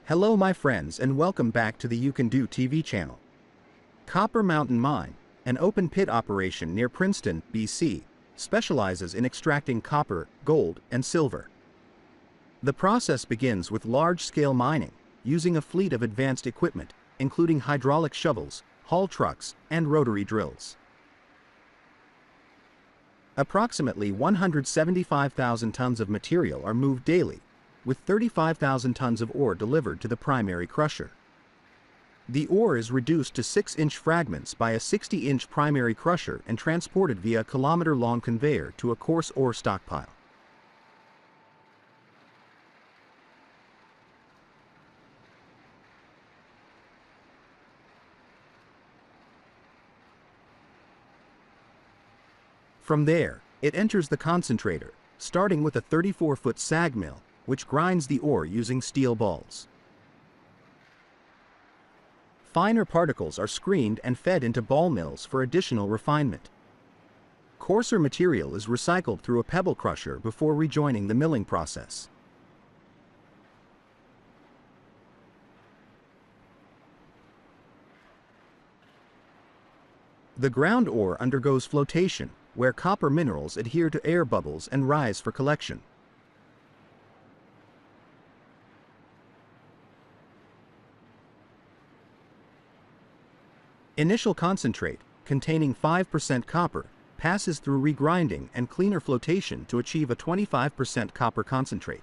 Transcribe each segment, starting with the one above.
Hello my friends and welcome back to the You Can Do TV channel. Copper Mountain Mine, an open pit operation near Princeton, BC, specializes in extracting copper, gold, and silver. The process begins with large-scale mining, using a fleet of advanced equipment, including hydraulic shovels, haul trucks, and rotary drills. Approximately 175,000 tons of material are moved daily, with 35,000 tons of ore delivered to the primary crusher. The ore is reduced to 6-inch fragments by a 60-inch primary crusher and transported via a kilometer-long conveyor to a coarse ore stockpile. From there, it enters the concentrator, starting with a 34-foot SAG mill, which grinds the ore using steel balls. Finer particles are screened and fed into ball mills for additional refinement. Coarser material is recycled through a pebble crusher before rejoining the milling process. The ground ore undergoes flotation, where copper minerals adhere to air bubbles and rise for collection. Initial concentrate, containing 5% copper, passes through regrinding and cleaner flotation to achieve a 25% copper concentrate.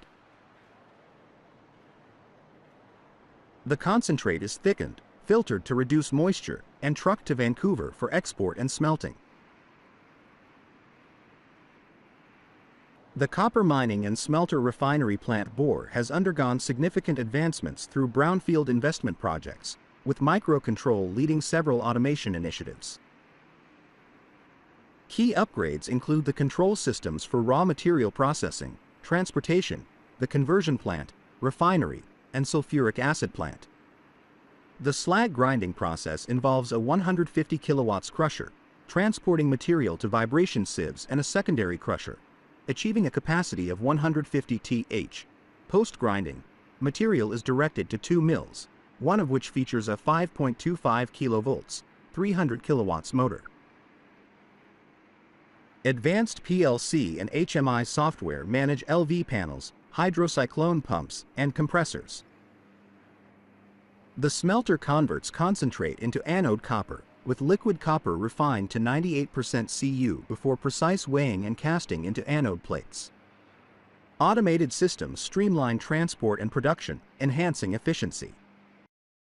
The concentrate is thickened, filtered to reduce moisture, and trucked to Vancouver for export and smelting. The copper mining and smelter refinery plant Bore has undergone significant advancements through brownfield investment projects, with Microcontrol leading several automation initiatives. Key upgrades include the control systems for raw material processing, transportation, the conversion plant, refinery, and sulfuric acid plant. The slag grinding process involves a 150 kilowatts crusher, transporting material to vibration sieves and a secondary crusher, achieving a capacity of 150 th. Post-grinding, material is directed to two mills, one of which features a 5.25 kilovolts, 300 kilowatts motor. Advanced PLC and HMI software manage LV panels, hydrocyclone pumps, and compressors. The smelter converts concentrate into anode copper, with liquid copper refined to 98% Cu before precise weighing and casting into anode plates. Automated systems streamline transport and production, enhancing efficiency.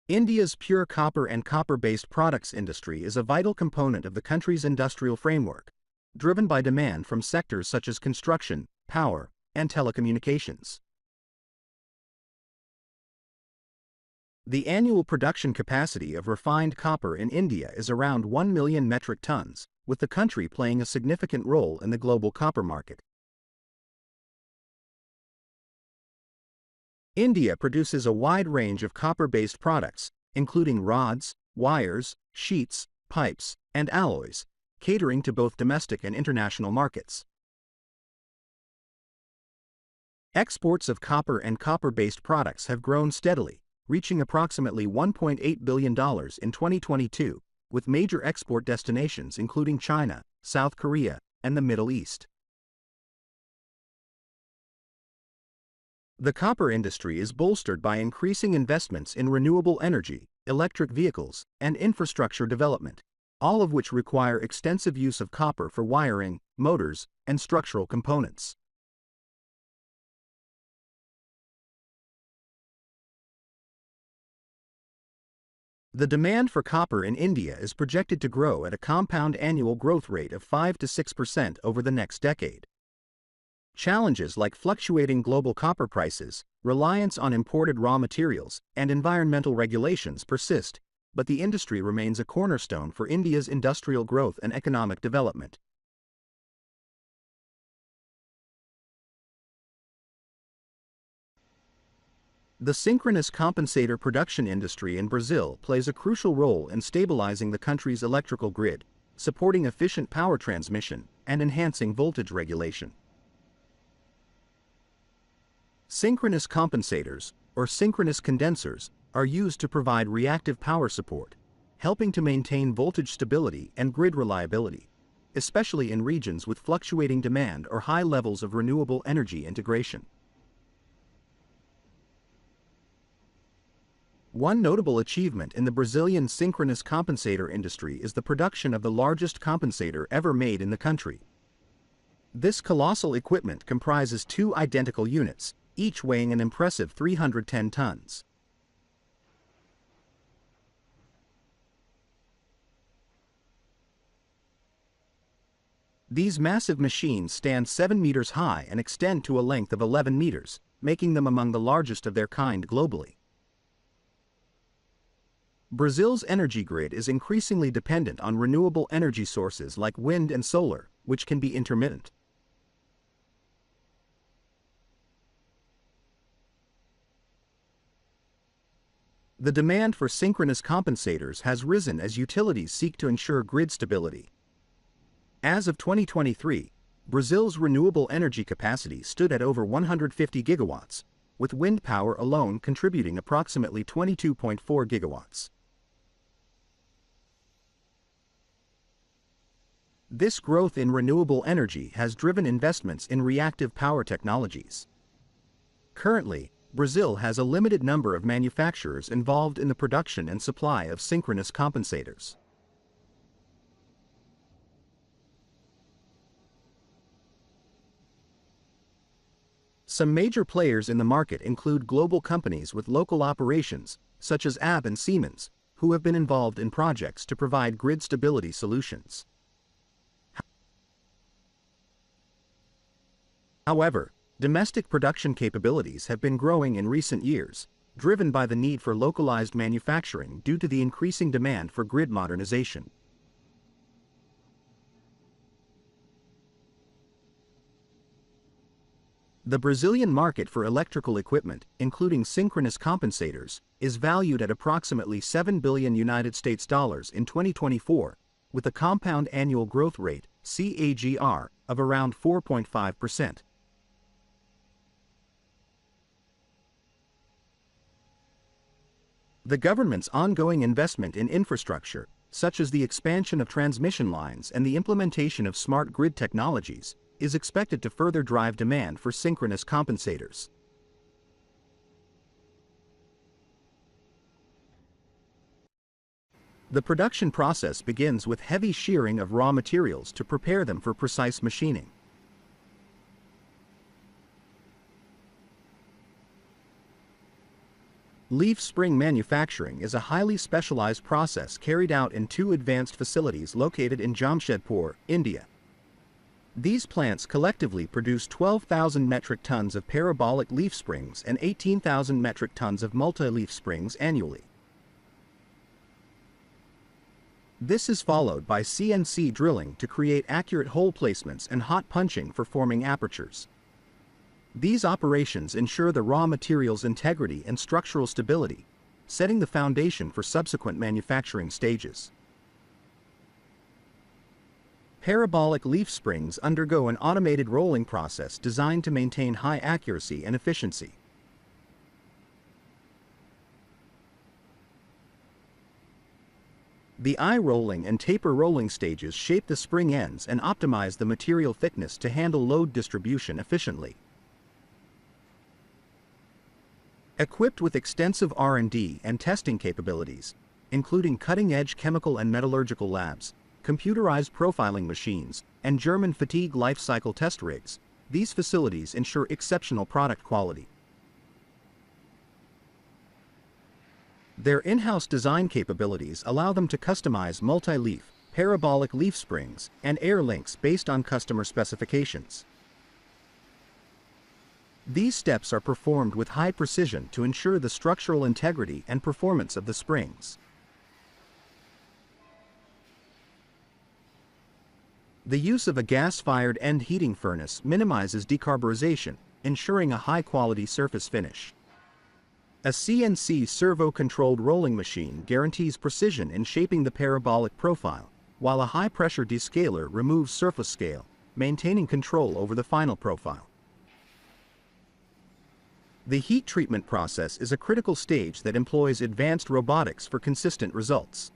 India's pure copper and copper-based products industry is a vital component of the country's industrial framework, driven by demand from sectors such as construction, power, and telecommunications. The annual production capacity of refined copper in India is around 1 million metric tons, with the country playing a significant role in the global copper market. India produces a wide range of copper-based products, including rods, wires, sheets, pipes, and alloys, catering to both domestic and international markets. Exports of copper and copper-based products have grown steadily, reaching approximately $1.8 billion in 2022, with major export destinations including China, South Korea, and the Middle East. The copper industry is bolstered by increasing investments in renewable energy, electric vehicles, and infrastructure development, all of which require extensive use of copper for wiring, motors, and structural components. The demand for copper in India is projected to grow at a compound annual growth rate of 5 to 6% over the next decade. Challenges like fluctuating global copper prices, reliance on imported raw materials, and environmental regulations persist, but the industry remains a cornerstone for India's industrial growth and economic development. The synchronous compensator production industry in Brazil plays a crucial role in stabilizing the country's electrical grid, supporting efficient power transmission, and enhancing voltage regulation. Synchronous compensators, or synchronous condensers, are used to provide reactive power support, helping to maintain voltage stability and grid reliability, especially in regions with fluctuating demand or high levels of renewable energy integration. One notable achievement in the Brazilian synchronous compensator industry is the production of the largest compensator ever made in the country. This colossal equipment comprises two identical units, each weighing an impressive 310 tons. These massive machines stand 7 meters high and extend to a length of 11 meters, making them among the largest of their kind globally. Brazil's energy grid is increasingly dependent on renewable energy sources like wind and solar, which can be intermittent. The demand for synchronous compensators has risen as utilities seek to ensure grid stability. As of 2023, Brazil's renewable energy capacity stood at over 150 gigawatts, with wind power alone contributing approximately 22.4 gigawatts. This growth in renewable energy has driven investments in reactive power technologies. Currently, Brazil has a limited number of manufacturers involved in the production and supply of synchronous compensators. Some major players in the market include global companies with local operations, such as AB and Siemens, who have been involved in projects to provide grid stability solutions. However, domestic production capabilities have been growing in recent years, driven by the need for localized manufacturing due to the increasing demand for grid modernization. The Brazilian market for electrical equipment, including synchronous compensators, is valued at approximately $7 billion in 2024, with a compound annual growth rate, CAGR, of around 4.5%. The government's ongoing investment in infrastructure, such as the expansion of transmission lines and the implementation of smart grid technologies, is expected to further drive demand for synchronous compensators. The production process begins with heavy shearing of raw materials to prepare them for precise machining. Leaf spring manufacturing is a highly specialized process carried out in two advanced facilities located in Jamshedpur, India. These plants collectively produce 12,000 metric tons of parabolic leaf springs and 18,000 metric tons of multi-leaf springs annually. This is followed by CNC drilling to create accurate hole placements and hot punching for forming apertures. These operations ensure the raw material's integrity and structural stability, setting the foundation for subsequent manufacturing stages. Parabolic leaf springs undergo an automated rolling process designed to maintain high accuracy and efficiency. The eye rolling and taper rolling stages shape the spring ends and optimize the material thickness to handle load distribution efficiently. Equipped with extensive R&D and testing capabilities, including cutting-edge chemical and metallurgical labs, computerized profiling machines, and German fatigue life cycle test rigs, these facilities ensure exceptional product quality. Their in-house design capabilities allow them to customize multi-leaf, parabolic leaf springs, and air links based on customer specifications. These steps are performed with high precision to ensure the structural integrity and performance of the springs. The use of a gas-fired end heating furnace minimizes decarburization, ensuring a high-quality surface finish. A CNC servo-controlled rolling machine guarantees precision in shaping the parabolic profile, while a high-pressure descaler removes surface scale, maintaining control over the final profile. The heat treatment process is a critical stage that employs advanced robotics for consistent results.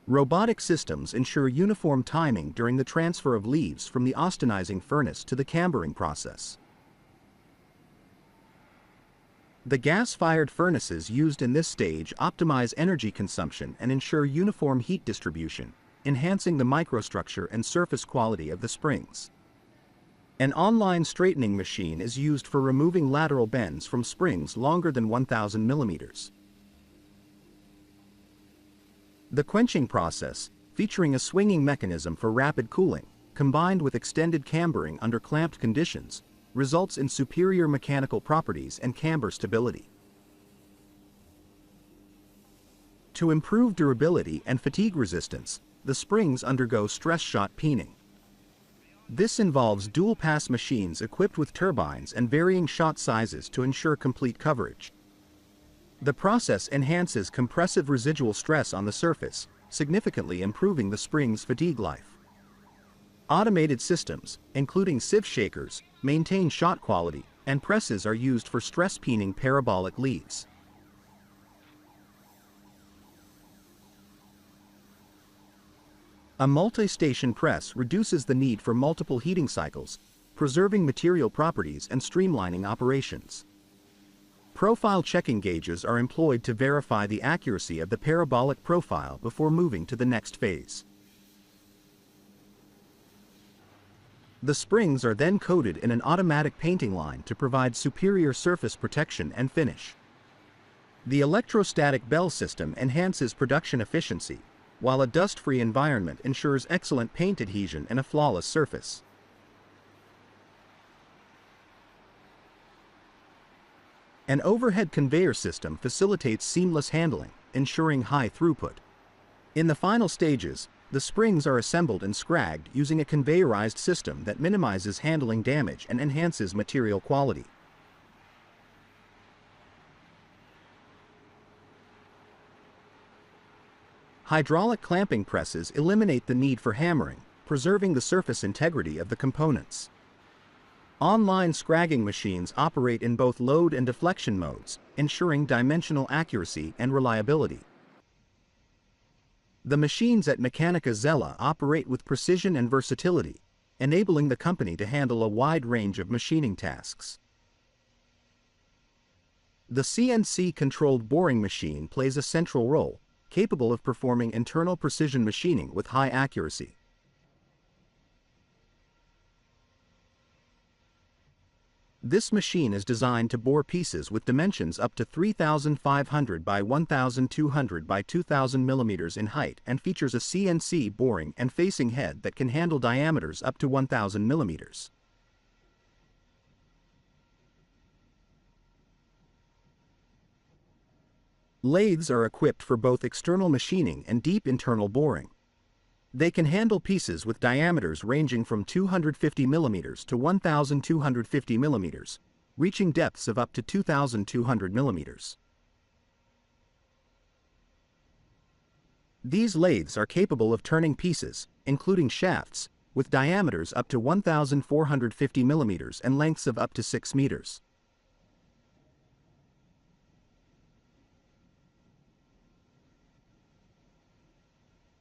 Robotic systems ensure uniform timing during the transfer of leaves from the austenizing furnace to the cambering process. The gas-fired furnaces used in this stage optimize energy consumption and ensure uniform heat distribution, enhancing the microstructure and surface quality of the springs. An online straightening machine is used for removing lateral bends from springs longer than 1,000 millimeters. The quenching process, featuring a swinging mechanism for rapid cooling, combined with extended cambering under clamped conditions, results in superior mechanical properties and camber stability. To improve durability and fatigue resistance, the springs undergo stress shot peening. This involves dual-pass machines equipped with turbines and varying shot sizes to ensure complete coverage. The process enhances compressive residual stress on the surface, significantly improving the spring's fatigue life. Automated systems, including sieve shakers, maintain shot quality, and presses are used for stress peening parabolic leaves. A multi-station press reduces the need for multiple heating cycles, preserving material properties and streamlining operations. Profile checking gauges are employed to verify the accuracy of the parabolic profile before moving to the next phase. The springs are then coated in an automatic painting line to provide superior surface protection and finish. The electrostatic bell system enhances production efficiency, while a dust-free environment ensures excellent paint adhesion and a flawless surface. An overhead conveyor system facilitates seamless handling, ensuring high throughput. In the final stages, the springs are assembled and scragged using a conveyorized system that minimizes handling damage and enhances material quality. Hydraulic clamping presses eliminate the need for hammering, preserving the surface integrity of the components. Online scragging machines operate in both load and deflection modes, ensuring dimensional accuracy and reliability. The machines at Mechanica Zella operate with precision and versatility, enabling the company to handle a wide range of machining tasks. The CNC-controlled boring machine plays a central role, capable of performing internal precision machining with high accuracy. This machine is designed to bore pieces with dimensions up to 3,500 by 1,200 by 2,000 millimeters in height and features a CNC boring and facing head that can handle diameters up to 1,000 millimeters. Lathes are equipped for both external machining and deep internal boring. They can handle pieces with diameters ranging from 250 millimeters to 1,250 millimeters, reaching depths of up to 2,200 millimeters. These lathes are capable of turning pieces, including shafts, with diameters up to 1,450 millimeters and lengths of up to 6 meters.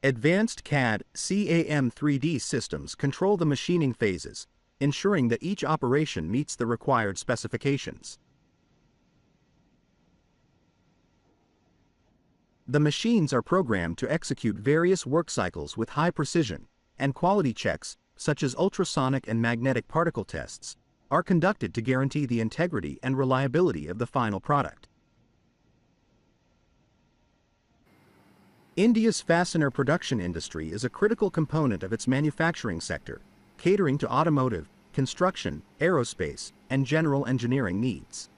Advanced CAD, CAM 3D systems control the machining phases, ensuring that each operation meets the required specifications. The machines are programmed to execute various work cycles with high precision, and quality checks, such as ultrasonic and magnetic particle tests, are conducted to guarantee the integrity and reliability of the final product. India's fastener production industry is a critical component of its manufacturing sector, catering to automotive, construction, aerospace, and general engineering needs.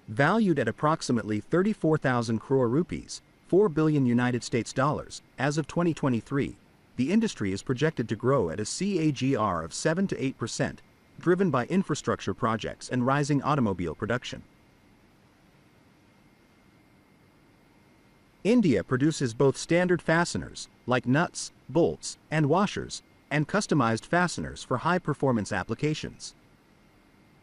Valued at approximately 34,000 crore rupees, $4 billion United States dollars, as of 2023, the industry is projected to grow at a CAGR of 7 to 8%, driven by infrastructure projects and rising automobile production. India produces both standard fasteners, like nuts, bolts, and washers, and customized fasteners for high-performance applications.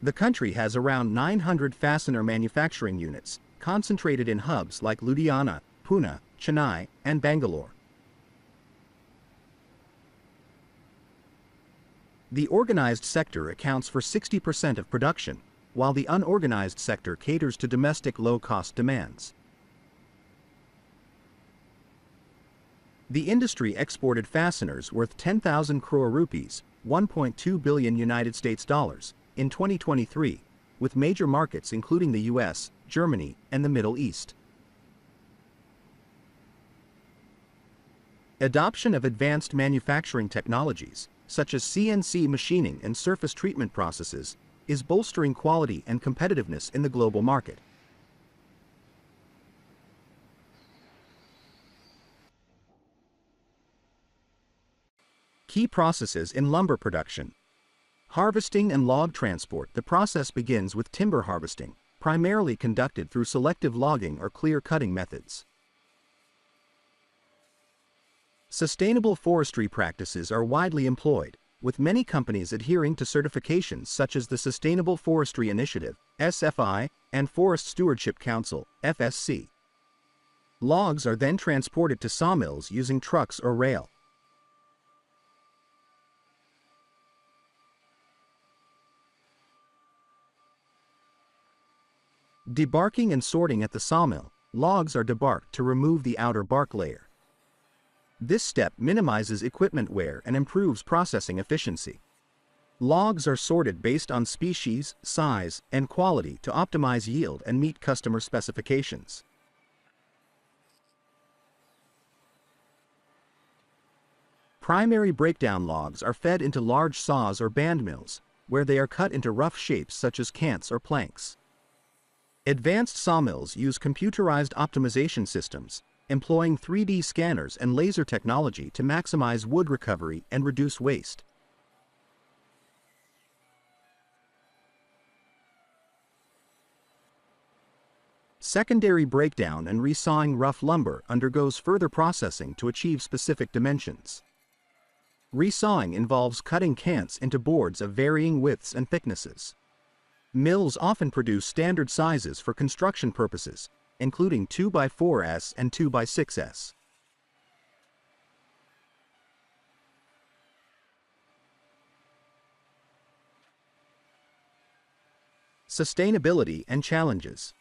The country has around 900 fastener manufacturing units, concentrated in hubs like Ludhiana, Pune, Chennai, and Bangalore. The organized sector accounts for 60% of production, while the unorganized sector caters to domestic low-cost demands. The industry exported fasteners worth 10,000 crore rupees, 1.2 billion United States dollars, in 2023, with major markets including the US, Germany, and the Middle East. Adoption of advanced manufacturing technologies, such as CNC machining and surface treatment processes, is bolstering quality and competitiveness in the global market. Key processes in lumber production. Harvesting and log transport. The process begins with timber harvesting, primarily conducted through selective logging or clear-cutting methods. Sustainable forestry practices are widely employed, with many companies adhering to certifications such as the Sustainable Forestry Initiative, SFI, and Forest Stewardship Council, FSC. Logs are then transported to sawmills using trucks or rail. Debarking and sorting. At the sawmill, logs are debarked to remove the outer bark layer. This step minimizes equipment wear and improves processing efficiency. Logs are sorted based on species, size, and quality to optimize yield and meet customer specifications. Primary breakdown. Logs are fed into large saws or band mills, where they are cut into rough shapes such as cants or planks. Advanced sawmills use computerized optimization systems, employing 3D scanners and laser technology to maximize wood recovery and reduce waste. Secondary breakdown and resawing. Rough lumber undergoes further processing to achieve specific dimensions. Resawing involves cutting cants into boards of varying widths and thicknesses. Mills often produce standard sizes for construction purposes, including 2x4s and 2x6s. Sustainability and challenges.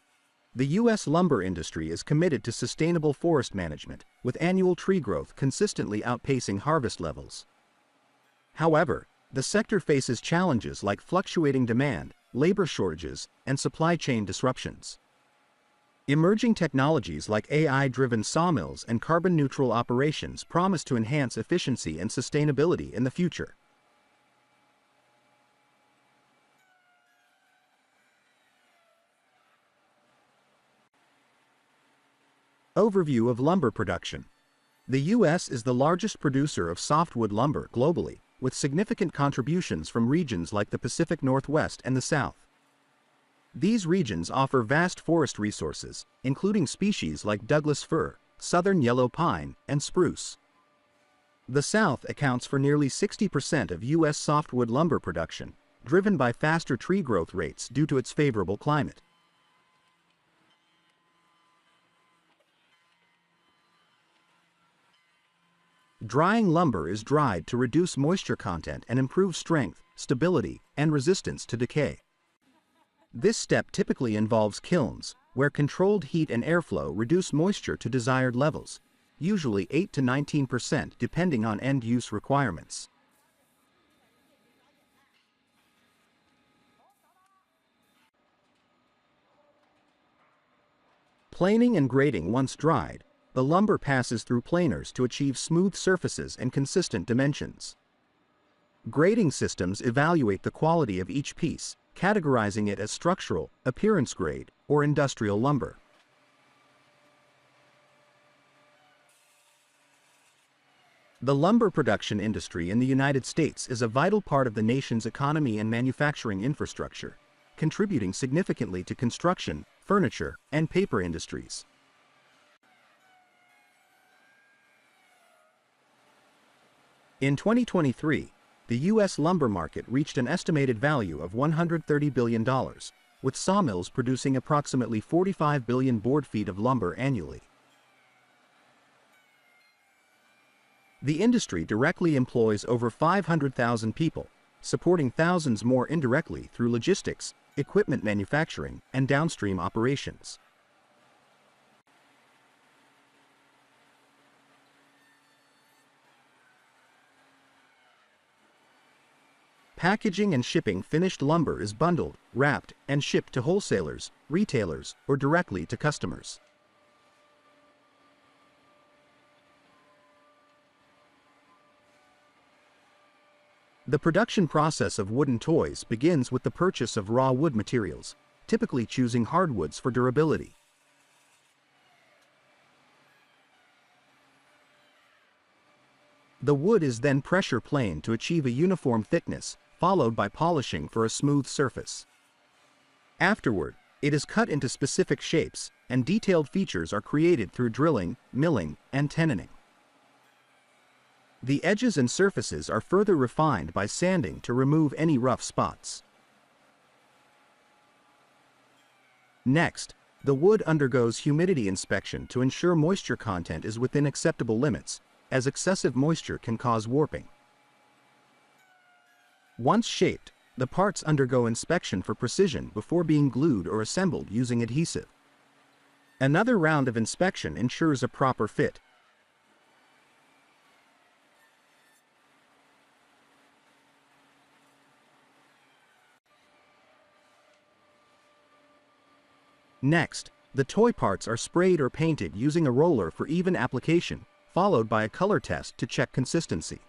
The U.S. lumber industry is committed to sustainable forest management, with annual tree growth consistently outpacing harvest levels. However, the sector faces challenges like fluctuating demand, labor shortages, and supply chain disruptions. Emerging technologies like AI-driven sawmills and carbon-neutral operations promise to enhance efficiency and sustainability in the future. Overview of lumber production. The U.S. is the largest producer of softwood lumber globally, with significant contributions from regions like the Pacific Northwest and the South. These regions offer vast forest resources, including species like Douglas fir, southern yellow pine, and spruce. The South accounts for nearly 60% of U.S. softwood lumber production, driven by faster tree growth rates due to its favorable climate. Drying. Lumber is dried to reduce moisture content and improve strength, stability, and resistance to decay. This step typically involves kilns, where controlled heat and airflow reduce moisture to desired levels, usually 8 to 19% depending on end-use requirements. Planing and grading. Once dried, the lumber passes through planers to achieve smooth surfaces and consistent dimensions. Grading systems evaluate the quality of each piece, categorizing it as structural, appearance grade, or industrial lumber. The lumber production industry in the United States is a vital part of the nation's economy and manufacturing infrastructure, contributing significantly to construction, furniture, and paper industries. In 2023, the U.S. lumber market reached an estimated value of $130 billion, with sawmills producing approximately 45 billion board feet of lumber annually. The industry directly employs over 500,000 people, supporting thousands more indirectly through logistics, equipment manufacturing, and downstream operations. Packaging and shipping finished lumber is bundled, wrapped, and shipped to wholesalers, retailers, or directly to customers. The production process of wooden toys begins with the purchase of raw wood materials, typically choosing hardwoods for durability. The wood is then pressure planed to achieve a uniform thickness, followed by polishing for a smooth surface. Afterward, it is cut into specific shapes, and detailed features are created through drilling, milling, and tenoning. The edges and surfaces are further refined by sanding to remove any rough spots. Next, the wood undergoes humidity inspection to ensure moisture content is within acceptable limits, as excessive moisture can cause warping. Once shaped, the parts undergo inspection for precision before being glued or assembled using adhesive. Another round of inspection ensures a proper fit. Next, the toy parts are sprayed or painted using a roller for even application, followed by a color test to check consistency.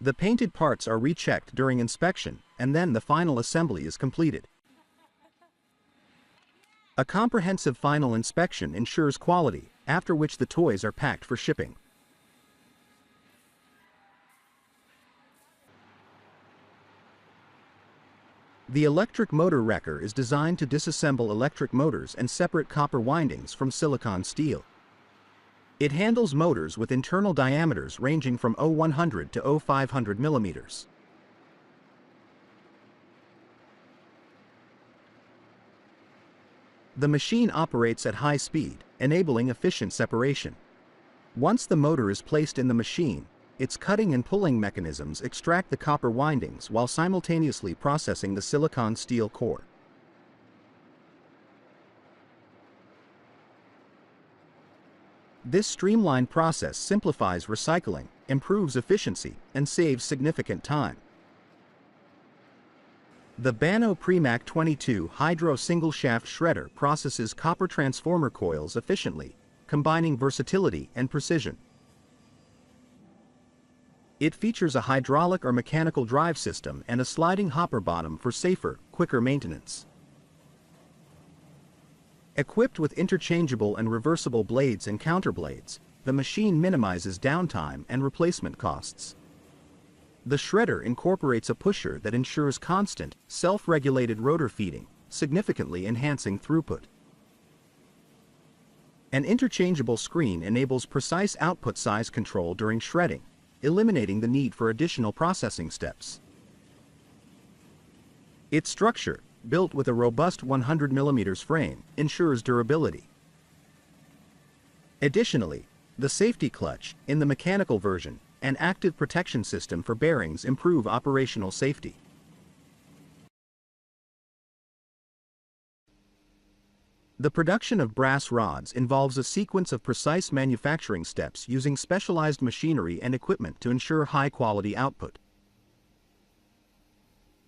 The painted parts are rechecked during inspection, and then the final assembly is completed. A comprehensive final inspection ensures quality, after which the toys are packed for shipping. The electric motor wrecker is designed to disassemble electric motors and separate copper windings from silicon steel. It handles motors with internal diameters ranging from 0-100 to 0-500 millimeters. The machine operates at high speed, enabling efficient separation. Once the motor is placed in the machine, its cutting and pulling mechanisms extract the copper windings while simultaneously processing the silicon steel core. This streamlined process simplifies recycling, improves efficiency, and saves significant time. The Banno Premac 22 Hydro Single Shaft Shredder processes copper transformer coils efficiently, combining versatility and precision. It features a hydraulic or mechanical drive system and a sliding hopper bottom for safer, quicker maintenance. Equipped with interchangeable and reversible blades and counterblades, the machine minimizes downtime and replacement costs. The shredder incorporates a pusher that ensures constant, self-regulated rotor feeding, significantly enhancing throughput. An interchangeable screen enables precise output size control during shredding, eliminating the need for additional processing steps. Its structure, built with a robust 100 mm frame, ensures durability. Additionally, the safety clutch, in the mechanical version, and active protection system for bearings improve operational safety. The production of brass rods involves a sequence of precise manufacturing steps using specialized machinery and equipment to ensure high-quality output.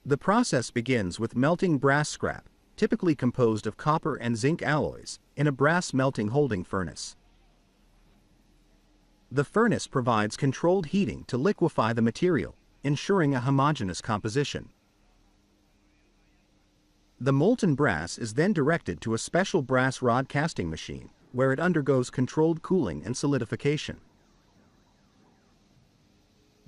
The process begins with melting brass scrap, typically composed of copper and zinc alloys, in a brass melting holding furnace. The furnace provides controlled heating to liquefy the material, ensuring a homogeneous composition. The molten brass is then directed to a special brass rod casting machine, where it undergoes controlled cooling and solidification.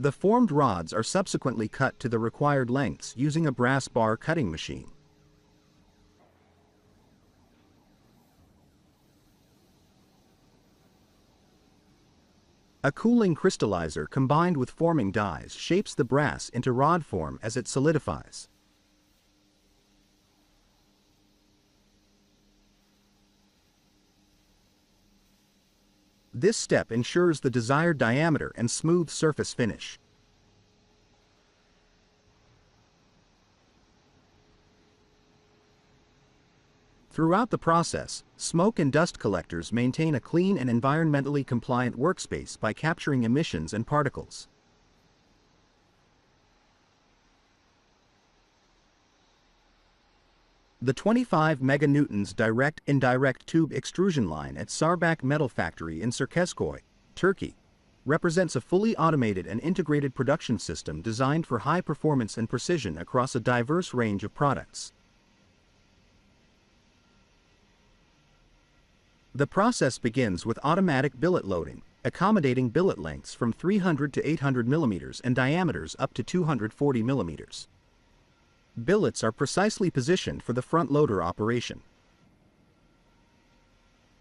The formed rods are subsequently cut to the required lengths using a brass bar cutting machine. A cooling crystallizer combined with forming dies shapes the brass into rod form as it solidifies. This step ensures the desired diameter and smooth surface finish. Throughout the process, smoke and dust collectors maintain a clean and environmentally compliant workspace by capturing emissions and particles. The 25 meganewtons direct-indirect tube extrusion line at Sarbak Metal Factory in Çerkezköy, Turkey, represents a fully automated and integrated production system designed for high performance and precision across a diverse range of products. The process begins with automatic billet loading, accommodating billet lengths from 300 to 800 mm and diameters up to 240 mm. Billets are precisely positioned for the front loader operation.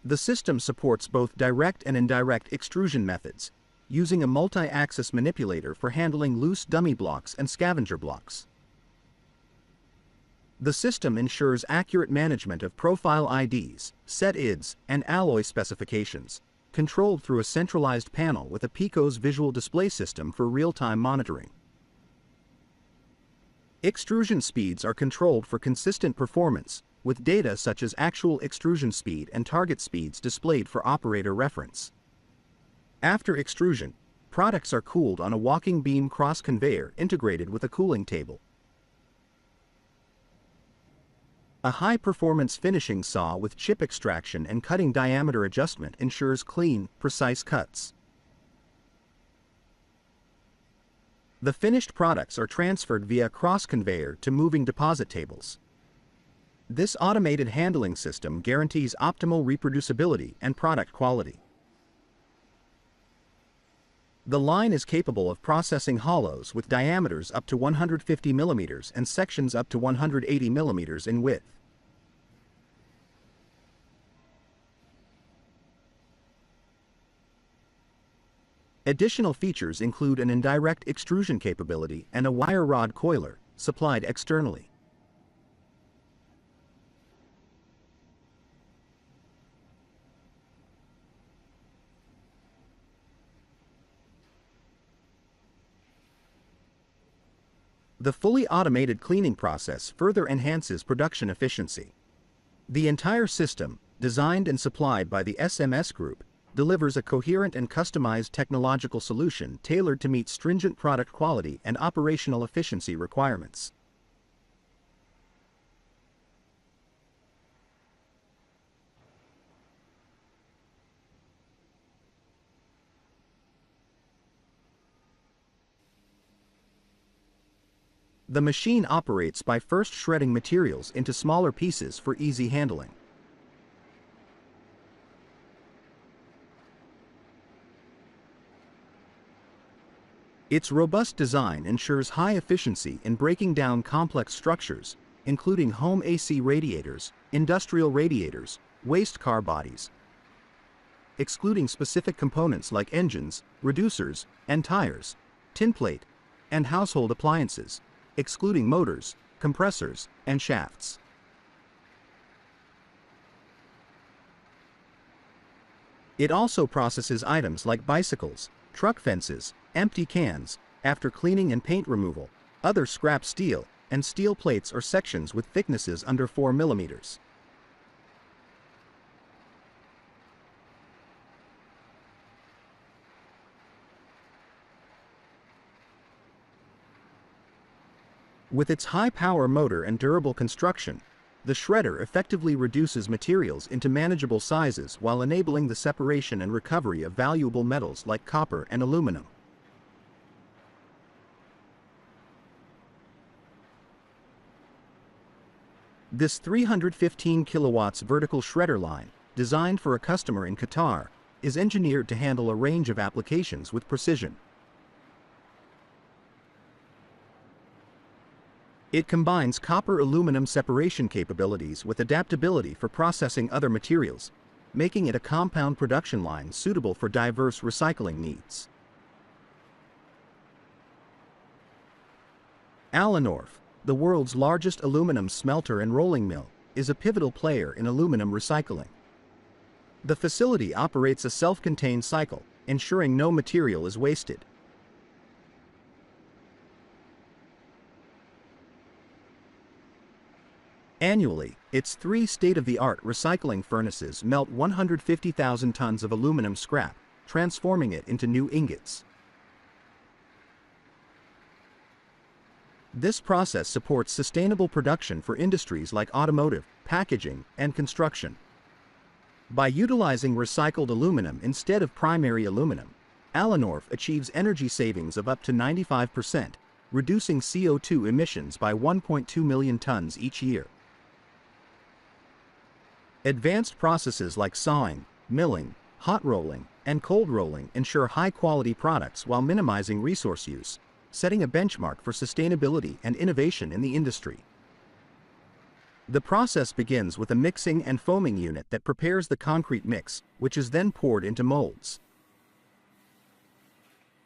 The system supports both direct and indirect extrusion methods, using a multi-axis manipulator for handling loose dummy blocks and scavenger blocks. The system ensures accurate management of profile IDs, set IDs, and alloy specifications, controlled through a centralized panel with a PICO's visual display system for real-time monitoring. Extrusion speeds are controlled for consistent performance, with data such as actual extrusion speed and target speeds displayed for operator reference. After extrusion, products are cooled on a walking beam cross conveyor integrated with a cooling table. A high-performance finishing saw with chip extraction and cutting diameter adjustment ensures clean, precise cuts. The finished products are transferred via cross conveyor to moving deposit tables. This automated handling system guarantees optimal reproducibility and product quality. The line is capable of processing hollows with diameters up to 150 mm and sections up to 180 mm in width. Additional features include an indirect extrusion capability and a wire rod coiler, supplied externally. The fully automated cleaning process further enhances production efficiency. The entire system, designed and supplied by the SMS Group, delivers a coherent and customized technological solution tailored to meet stringent product quality and operational efficiency requirements. The machine operates by first shredding materials into smaller pieces for easy handling. Its robust design ensures high efficiency in breaking down complex structures, including home AC radiators, industrial radiators, waste car bodies, excluding specific components like engines, reducers, and tires, tinplate, and household appliances, excluding motors, compressors, and shafts. It also processes items like bicycles, truck fences, empty cans, after cleaning and paint removal, other scrap steel, and steel plates or sections with thicknesses under 4 mm. With its high-power motor and durable construction, the shredder effectively reduces materials into manageable sizes while enabling the separation and recovery of valuable metals like copper and aluminum. This 315 kilowatts vertical shredder line, designed for a customer in Qatar, is engineered to handle a range of applications with precision. It combines copper-aluminum separation capabilities with adaptability for processing other materials, making it a compound production line suitable for diverse recycling needs. Alinorf, the world's largest aluminum smelter and rolling mill, is a pivotal player in aluminum recycling. The facility operates a self-contained cycle, ensuring no material is wasted. Annually, its 3 state-of-the-art recycling furnaces melt 150,000 tons of aluminum scrap, transforming it into new ingots. This process supports sustainable production for industries like automotive, packaging, and construction. By utilizing recycled aluminum instead of primary aluminum, Alinorf achieves energy savings of up to 95%, reducing CO2 emissions by 1.2 million tons each year. Advanced processes like sawing, milling, hot rolling, and cold rolling ensure high-quality products while minimizing resource use, setting a benchmark for sustainability and innovation in the industry. The process begins with a mixing and foaming unit that prepares the concrete mix, which is then poured into molds.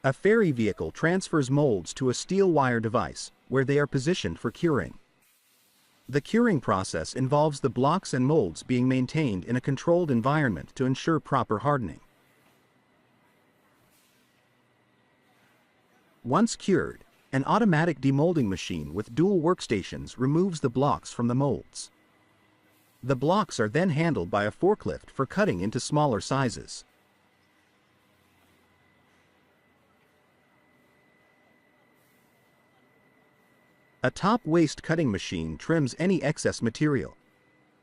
A ferry vehicle transfers molds to a steel wire device, where they are positioned for curing. The curing process involves the blocks and molds being maintained in a controlled environment to ensure proper hardening. Once cured, an automatic demolding machine with dual workstations removes the blocks from the molds. The blocks are then handled by a forklift for cutting into smaller sizes. A top waste cutting machine trims any excess material.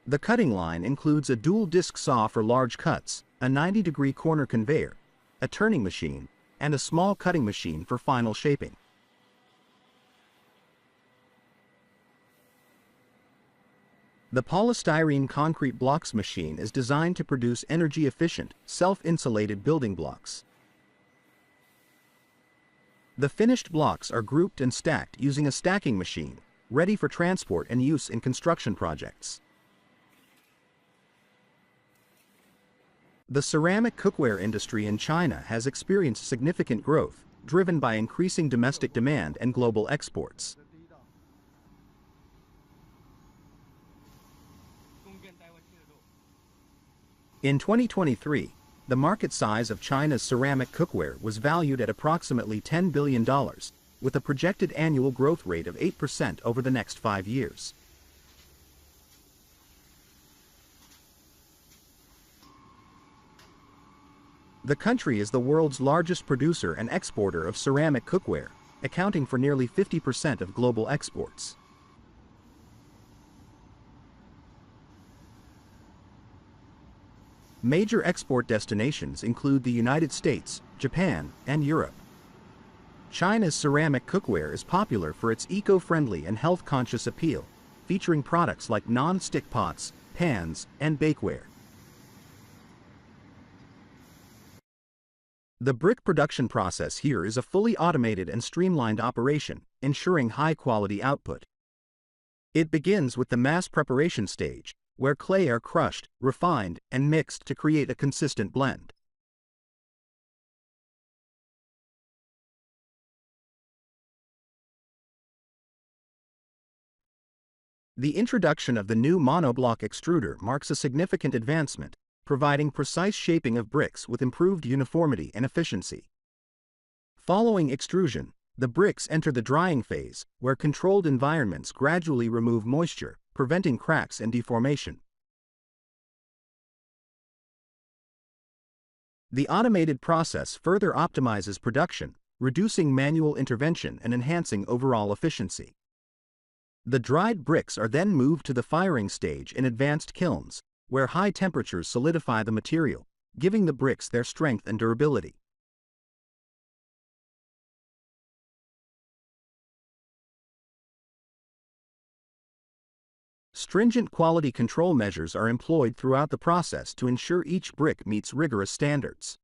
The cutting line includes a dual disc saw for large cuts, a 90-degree corner conveyor, a turning machine, and a small cutting machine for final shaping. The polystyrene concrete blocks machine is designed to produce energy-efficient, self-insulated building blocks. The finished blocks are grouped and stacked using a stacking machine, ready for transport and use in construction projects. The ceramic cookware industry in China has experienced significant growth, driven by increasing domestic demand and global exports. In 2023, the market size of China's ceramic cookware was valued at approximately $10 billion, with a projected annual growth rate of 8% over the next 5 years. The country is the world's largest producer and exporter of ceramic cookware, accounting for nearly 50% of global exports. Major export destinations include the United States, Japan, and Europe. China's ceramic cookware is popular for its eco-friendly and health-conscious appeal, featuring products like non-stick pots, pans, and bakeware. The brick production process here is a fully automated and streamlined operation, ensuring high-quality output. It begins with the mass preparation stage, where clay are crushed, refined, and mixed to create a consistent blend. The introduction of the new monoblock extruder marks a significant advancement, providing precise shaping of bricks with improved uniformity and efficiency. Following extrusion, the bricks enter the drying phase, where controlled environments gradually remove moisture, preventing cracks and deformation. The automated process further optimizes production, reducing manual intervention and enhancing overall efficiency. The dried bricks are then moved to the firing stage in advanced kilns, where high temperatures solidify the material, giving the bricks their strength and durability. Stringent quality control measures are employed throughout the process to ensure each brick meets rigorous standards.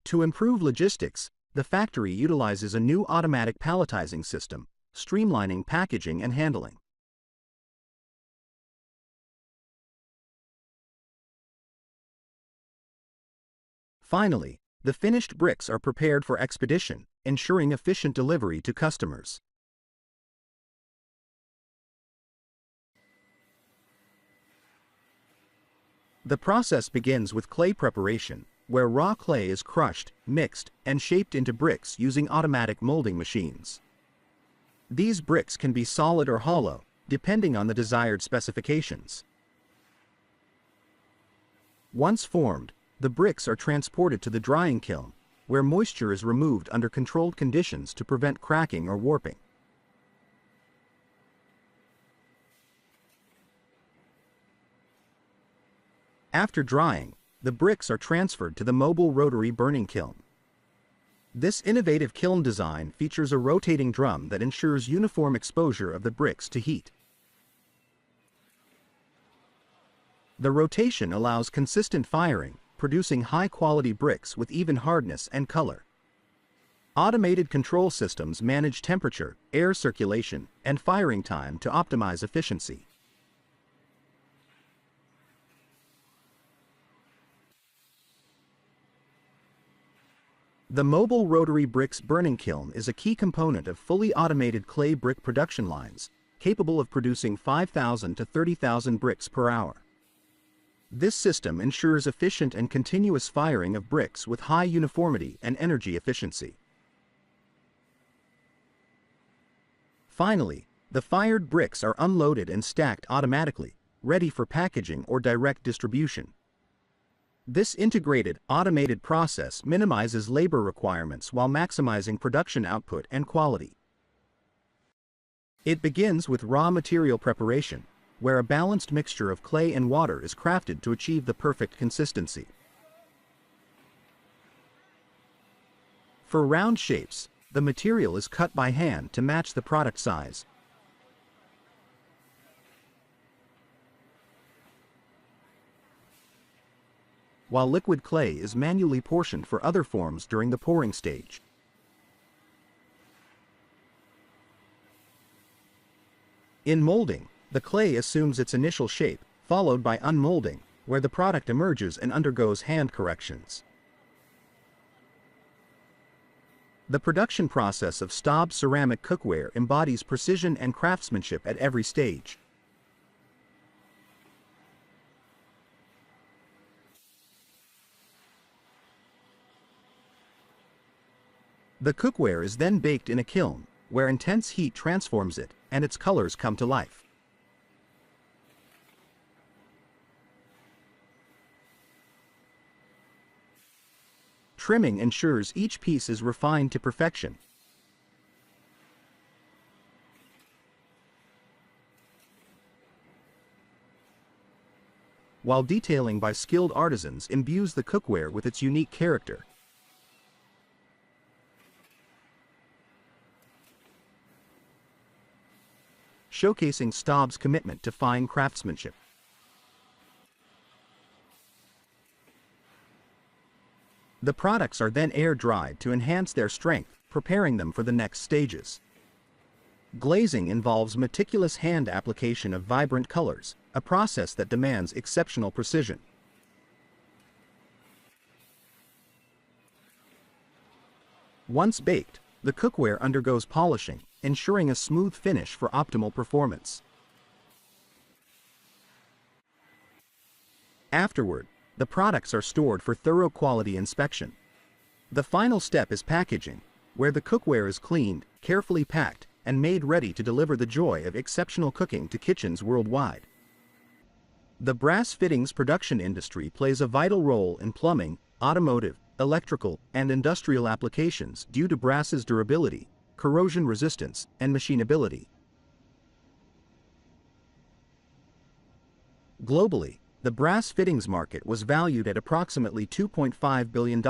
To improve logistics, the factory utilizes a new automatic palletizing system, streamlining packaging and handling. Finally, the finished bricks are prepared for expedition, ensuring efficient delivery to customers. The process begins with clay preparation, where raw clay is crushed, mixed, and shaped into bricks using automatic molding machines. These bricks can be solid or hollow, depending on the desired specifications. Once formed, the bricks are transported to the drying kiln, where moisture is removed under controlled conditions to prevent cracking or warping. After drying, the bricks are transferred to the mobile rotary burning kiln. This innovative kiln design features a rotating drum that ensures uniform exposure of the bricks to heat. The rotation allows consistent firing, producing high-quality bricks with even hardness and color. Automated control systems manage temperature, air circulation, and firing time to optimize efficiency. The mobile rotary bricks burning kiln is a key component of fully automated clay brick production lines, capable of producing 5,000 to 30,000 bricks per hour. This system ensures efficient and continuous firing of bricks with high uniformity and energy efficiency. Finally, the fired bricks are unloaded and stacked automatically, ready for packaging or direct distribution. This integrated, automated process minimizes labor requirements while maximizing production output and quality. It begins with raw material preparation, where a balanced mixture of clay and water is crafted to achieve the perfect consistency. For round shapes, the material is cut by hand to match the product size. While liquid clay is manually portioned for other forms during the pouring stage. In molding, the clay assumes its initial shape, followed by unmolding, where the product emerges and undergoes hand corrections. The production process of Staub ceramic cookware embodies precision and craftsmanship at every stage. The cookware is then baked in a kiln, where intense heat transforms it, and its colors come to life. Trimming ensures each piece is refined to perfection. While detailing by skilled artisans imbues the cookware with its unique character. Showcasing Staub's commitment to fine craftsmanship. The products are then air-dried to enhance their strength, preparing them for the next stages. Glazing involves meticulous hand application of vibrant colors, a process that demands exceptional precision. Once baked, the cookware undergoes polishing, ensuring a smooth finish for optimal performance. Afterward, the products are stored for thorough quality inspection. The final step is packaging, where the cookware is cleaned, carefully packed, and made ready to deliver the joy of exceptional cooking to kitchens worldwide. The brass fittings production industry plays a vital role in plumbing, automotive, electrical, and industrial applications due to brass's durability, corrosion resistance, and machinability. Globally, the brass fittings market was valued at approximately $2.5 billion in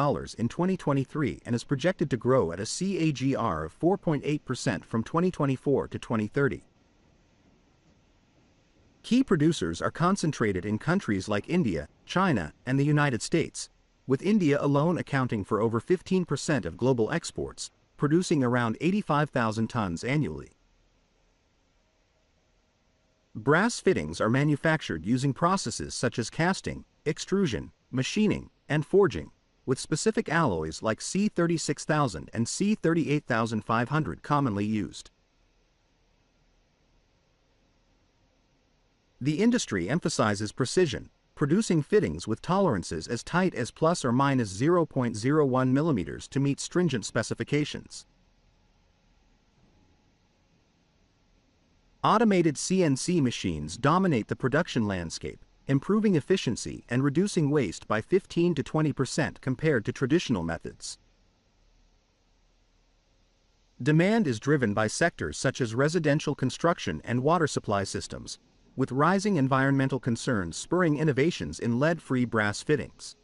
2023 and is projected to grow at a CAGR of 4.8% from 2024 to 2030. Key producers are concentrated in countries like India, China, and the United States, with India alone accounting for over 15% of global exports, producing around 85,000 tons annually. Brass fittings are manufactured using processes such as casting, extrusion, machining, and forging, with specific alloys like C36000 and C38500 commonly used. The industry emphasizes precision, producing fittings with tolerances as tight as plus or minus 0.01 mm to meet stringent specifications. Automated CNC machines dominate the production landscape, improving efficiency and reducing waste by 15 to 20% compared to traditional methods. Demand is driven by sectors such as residential construction and water supply systems, with rising environmental concerns spurring innovations in lead-free brass fittings.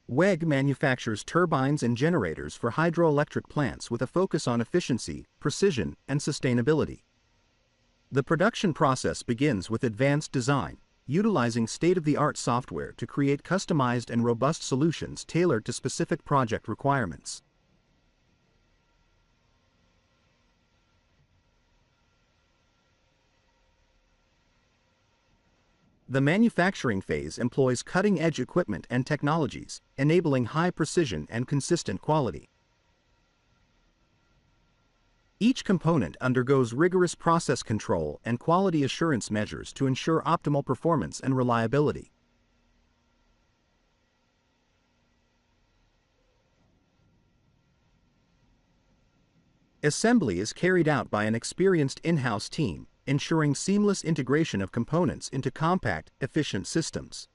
WEG manufactures turbines and generators for hydroelectric plants with a focus on efficiency, precision, and sustainability. The production process begins with advanced design, utilizing state-of-the-art software to create customized and robust solutions tailored to specific project requirements. The manufacturing phase employs cutting-edge equipment and technologies, enabling high precision and consistent quality. Each component undergoes rigorous process control and quality assurance measures to ensure optimal performance and reliability. Assembly is carried out by an experienced in-house team, ensuring seamless integration of components into compact, efficient systems.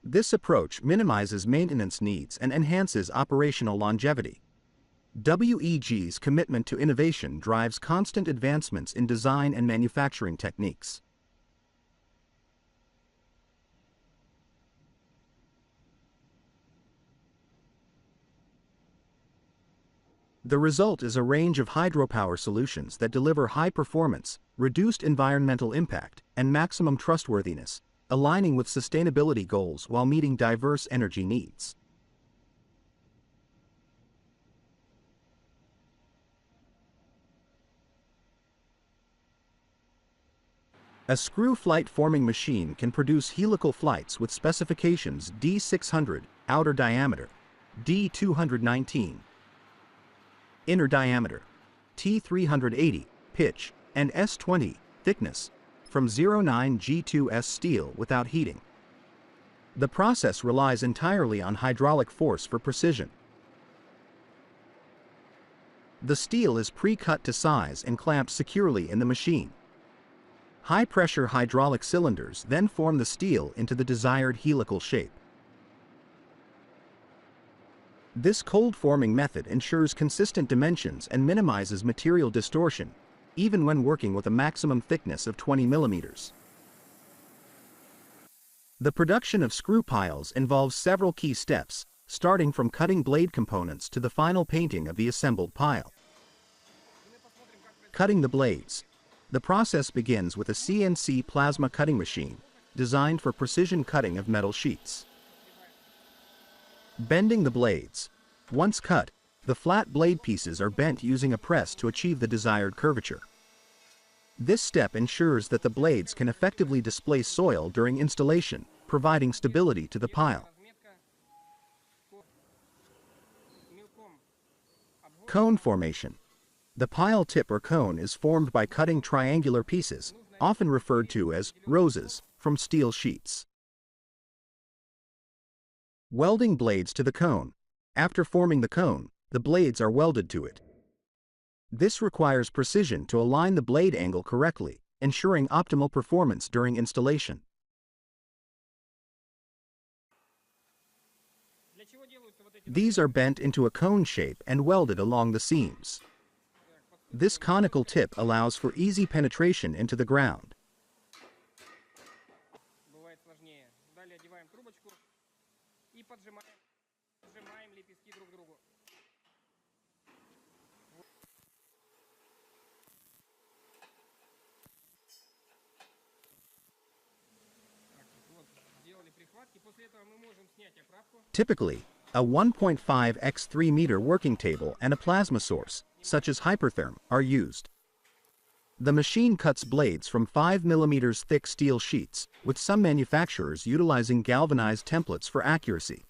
This approach minimizes maintenance needs and enhances operational longevity. WEG's commitment to innovation drives constant advancements in design and manufacturing techniques. The result is a range of hydropower solutions that deliver high performance, reduced environmental impact, and maximum trustworthiness, aligning with sustainability goals while meeting diverse energy needs. A screw flight forming machine can produce helical flights with specifications D600, outer diameter, D219, inner diameter, T380, pitch, and S20, thickness, from 09 G2S steel without heating. The process relies entirely on hydraulic force for precision. The steel is pre-cut to size and clamped securely in the machine. High-pressure hydraulic cylinders then form the steel into the desired helical shape. This cold-forming method ensures consistent dimensions and minimizes material distortion, even when working with a maximum thickness of 20 millimeters. The production of screw piles involves several key steps, starting from cutting blade components to the final painting of the assembled pile. Cutting the blades. The process begins with a CNC plasma cutting machine, designed for precision cutting of metal sheets. Bending the blades. Once cut, the flat blade pieces are bent using a press to achieve the desired curvature. This step ensures that the blades can effectively displace soil during installation, providing stability to the pile. Cone formation. The pile tip or cone is formed by cutting triangular pieces, often referred to as roses, from steel sheets. Welding blades to the cone. After forming the cone, the blades are welded to it. This requires precision to align the blade angle correctly, ensuring optimal performance during installation. These are bent into a cone shape and welded along the seams. This conical tip allows for easy penetration into the ground. Typically, a 1.5 x 3 meter working table and a plasma source, such as Hypertherm, are used. The machine cuts blades from 5 mm thick steel sheets, with some manufacturers utilizing galvanized templates for accuracy.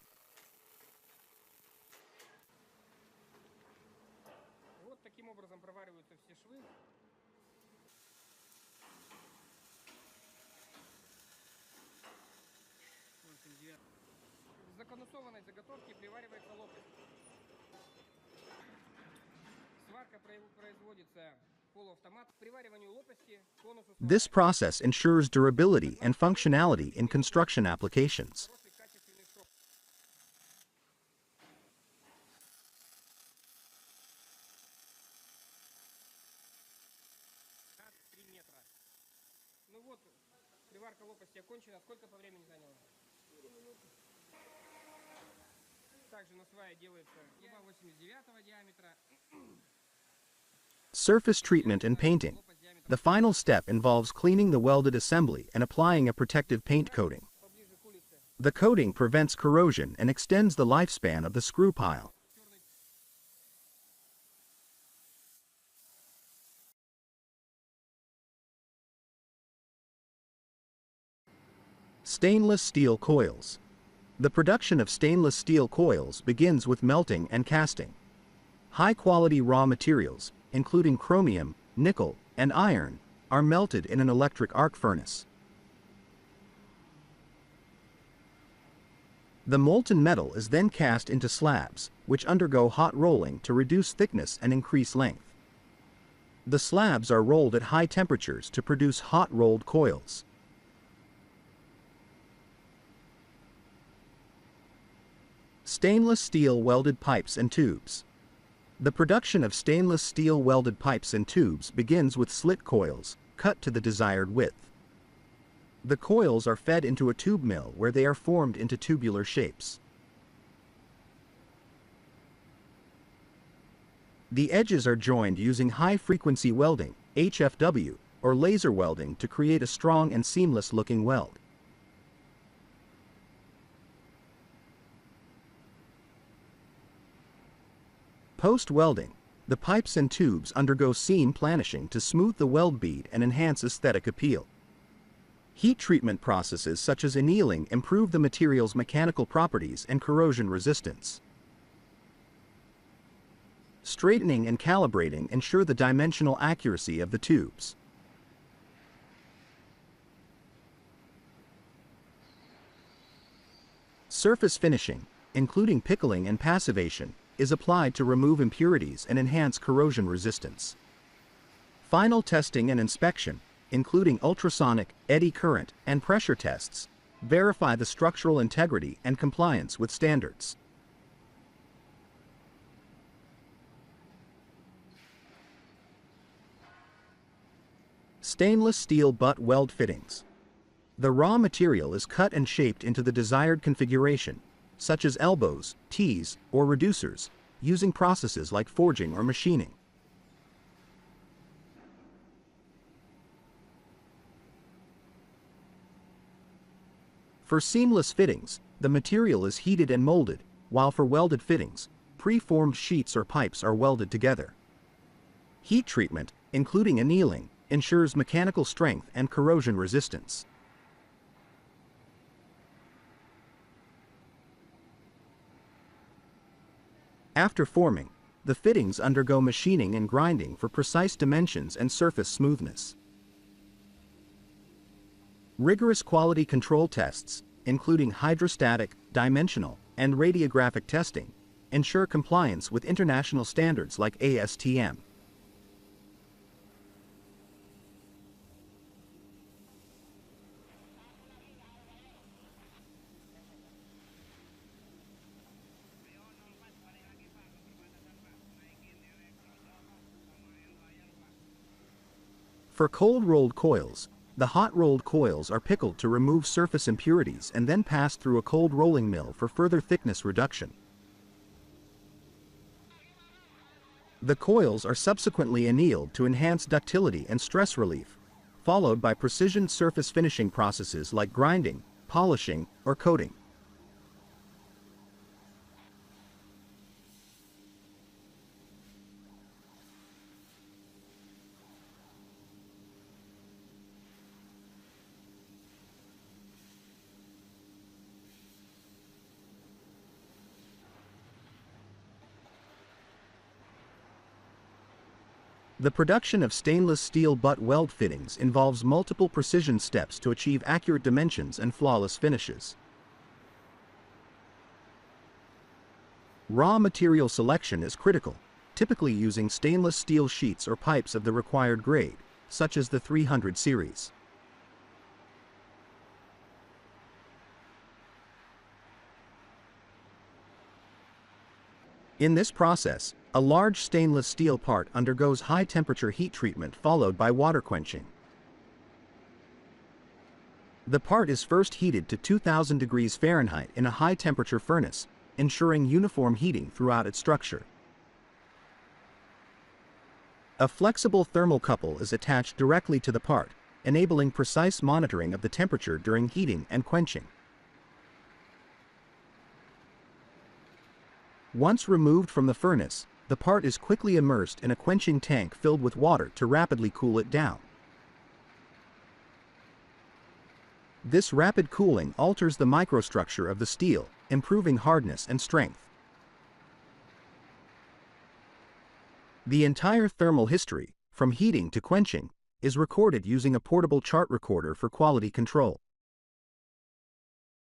This process ensures durability and functionality in construction applications. Surface treatment and painting. The final step involves cleaning the welded assembly and applying a protective paint coating. The coating prevents corrosion and extends the lifespan of the screw pile. Stainless steel coils. The production of stainless steel coils begins with melting and casting. High-quality raw materials, including chromium, nickel, and iron, are melted in an electric arc furnace. The molten metal is then cast into slabs, which undergo hot rolling to reduce thickness and increase length. The slabs are rolled at high temperatures to produce hot-rolled coils. Stainless steel welded pipes and tubes. The production of stainless steel welded pipes and tubes begins with slit coils, cut to the desired width. The coils are fed into a tube mill where they are formed into tubular shapes. The edges are joined using high-frequency welding, HFW, or laser welding to create a strong and seamless-looking weld. Post-welding, the pipes and tubes undergo seam planishing to smooth the weld bead and enhance aesthetic appeal. Heat treatment processes such as annealing improve the material's mechanical properties and corrosion resistance. Straightening and calibrating ensure the dimensional accuracy of the tubes. Surface finishing, including pickling and passivation, is applied to remove impurities and enhance corrosion resistance. Final testing and inspection, including ultrasonic, eddy current, and pressure tests, verify the structural integrity and compliance with standards. Stainless steel butt weld fittings. The raw material is cut and shaped into the desired configuration, such as elbows, T's, or reducers, using processes like forging or machining. For seamless fittings, the material is heated and molded, while for welded fittings, pre-formed sheets or pipes are welded together. Heat treatment, including annealing, ensures mechanical strength and corrosion resistance. After forming, the fittings undergo machining and grinding for precise dimensions and surface smoothness. Rigorous quality control tests, including hydrostatic, dimensional, and radiographic testing, ensure compliance with international standards like ASTM. For cold-rolled coils, the hot-rolled coils are pickled to remove surface impurities and then passed through a cold rolling mill for further thickness reduction. The coils are subsequently annealed to enhance ductility and stress relief, followed by precision surface finishing processes like grinding, polishing, or coating. The production of stainless steel butt weld fittings involves multiple precision steps to achieve accurate dimensions and flawless finishes. Raw material selection is critical, typically using stainless steel sheets or pipes of the required grade, such as the 300 series. In this process, a large stainless steel part undergoes high-temperature heat treatment followed by water quenching. The part is first heated to 2000 degrees Fahrenheit in a high-temperature furnace, ensuring uniform heating throughout its structure. A flexible thermocouple is attached directly to the part, enabling precise monitoring of the temperature during heating and quenching. Once removed from the furnace, the part is quickly immersed in a quenching tank filled with water to rapidly cool it down. This rapid cooling alters the microstructure of the steel, improving hardness and strength. The entire thermal history, from heating to quenching, is recorded using a portable chart recorder for quality control.